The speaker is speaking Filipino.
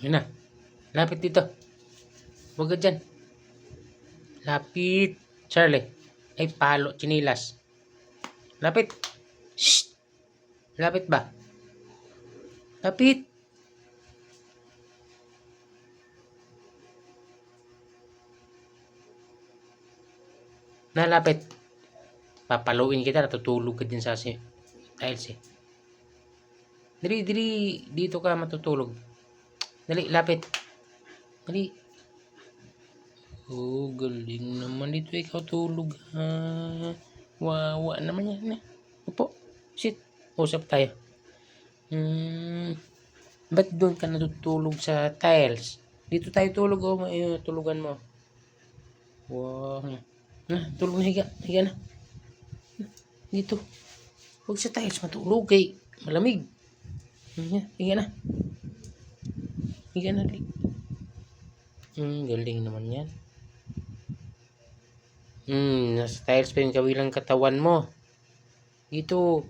Yun na. Lapit dito. Huwag ka dyan. Lapit. Charlie. Ay, palo. Chinilas. Lapit. Shh. Lapit ba? Lapit. Nalapit. Papaluin kita. Natutulog ka din sa tiles eh. Dali. Dito ka matutulog. Dali, lapit. Dali. Oh, galing naman dito. Ikaw tulog ha. Wawa naman yan. Upo. Sit. Usap tayo. Ba't doon ka natutulog sa tiles? Dito tayo tulog oh. Tulugan mo. Wow. Tulog na. Higa na. Dito. Huwag sa tiles matulog kay malamig. Higa na. Higa na. Galing naman yan. Nasa tiles pa yung kabilang katawan mo. Dito.